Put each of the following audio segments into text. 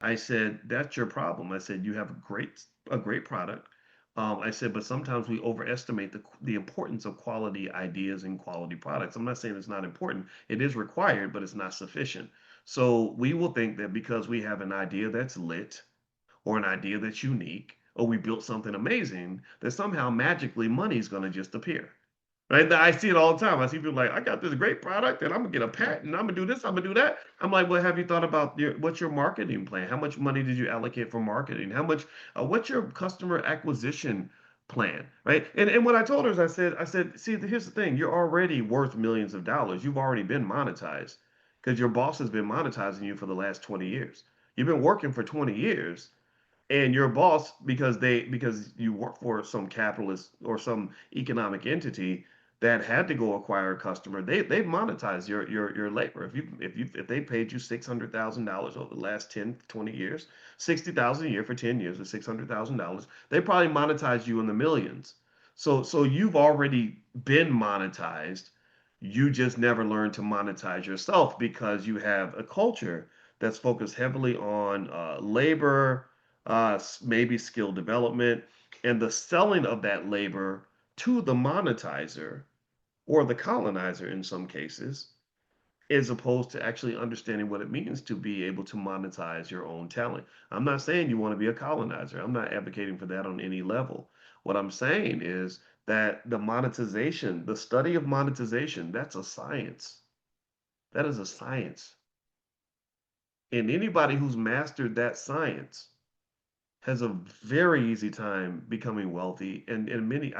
I said, that's your problem. I said, you have a great product. I said, but sometimes we overestimate the importance of quality ideas and quality products. I'm not saying it's not important. It is required, but it's not sufficient. So we will think that because we have an idea that's lit or an idea that's unique, or we built something amazing, that somehow magically money is going to just appear. Right? I see it all the time. I see people like, I got this great product and I'm gonna get a patent. I'm gonna do this. I'm gonna do that. I'm like, well, have you thought about what's your marketing plan? How much money did you allocate for marketing? What's your customer acquisition plan? Right? And what I told her is, I said, see, here's the thing. You're already worth millions of dollars. You've already been monetized because your boss has been monetizing you for the last 20 years. You've been working for 20 years, and your boss, because you work for some capitalist or some economic entity that had to go acquire a customer, they monetize your labor. If they paid you $600,000 over the last 10, 20 years, 60,000 a year for 10 years or $600,000, they probably monetize you in the millions. So you've already been monetized. You just never learned to monetize yourself because you have a culture that's focused heavily on labor, maybe skill development, and the selling of that labor to the monetizer or the colonizer in some cases, as opposed to actually understanding what it means to be able to monetize your own talent. I'm not saying you want to be a colonizer. I'm not advocating for that on any level. What I'm saying is that the monetization, the study of monetization, that's a science. That is a science. And anybody who's mastered that science has a very easy time becoming wealthy, and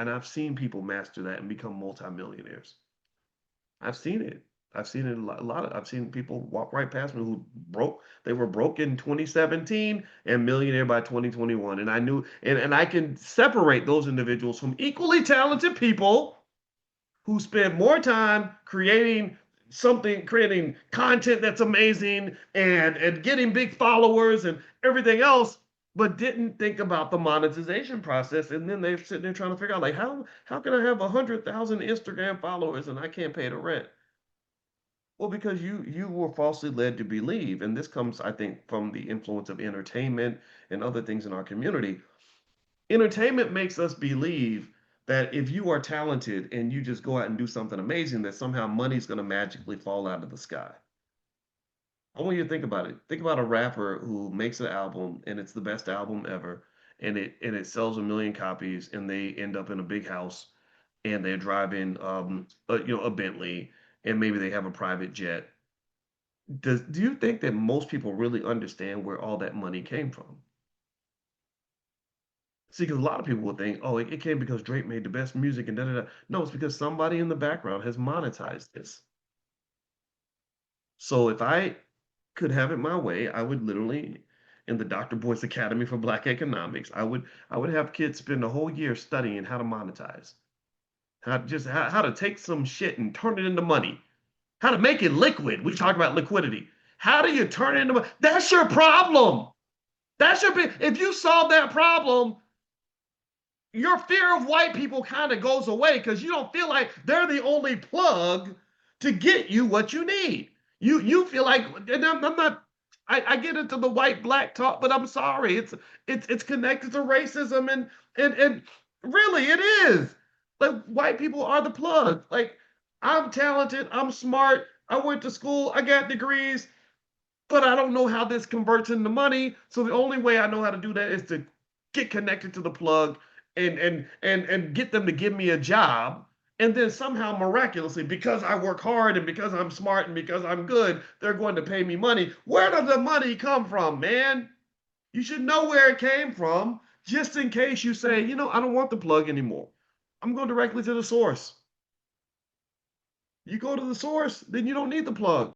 I've seen people master that and become multimillionaires. I've seen it. I've seen it I've seen people walk right past me who they were broke in 2017 and millionaire by 2021. And I knew, and I can separate those individuals from equally talented people who spend more time creating content that's amazing and getting big followers and everything else, but didn't think about the monetization process. And then they're sitting there trying to figure out, like, how can I have 100,000 Instagram followers and I can't pay the rent? Well, because you were falsely led to believe, and this comes, I think, from the influence of entertainment and other things in our community. Entertainment makes us believe that if you are talented and you just go out and do something amazing, that somehow money's going to magically fall out of the sky. I want you to think about it. Think about a rapper who makes an album and it's the best album ever, and it sells a million copies, and they end up in a big house, and they're driving a Bentley, and maybe they have a private jet. Do you think that most people really understand where all that money came from? See, because a lot of people will think, oh, it came because Drake made the best music and da da da. No, it's because somebody in the background has monetized this. So if I could have it my way, I would literally, in the Dr. Boyce Academy for Black Economics, I would have kids spend a whole year studying how to monetize, how to take some shit and turn it into money, how to make it liquid. We talk about liquidity. How do you turn it into money? That's your problem. If you solve that problem, your fear of white people kind of goes away because you don't feel like they're the only plug to get you what you need. You feel like, and I'm not. I get into the white black talk, but I'm sorry, it's connected to racism and really it is. Like, white people are the plug. Like, I'm talented, I'm smart, I went to school, I got degrees, but I don't know how this converts into money. So the only way I know how to do that is to get connected to the plug and get them to give me a job. And then somehow miraculously, because I work hard and because I'm smart and because I'm good, they're going to pay me money. Where does the money come from, man? You should know where it came from, just in case you say, I don't want the plug anymore. I'm going directly to the source. You go to the source, then you don't need the plug.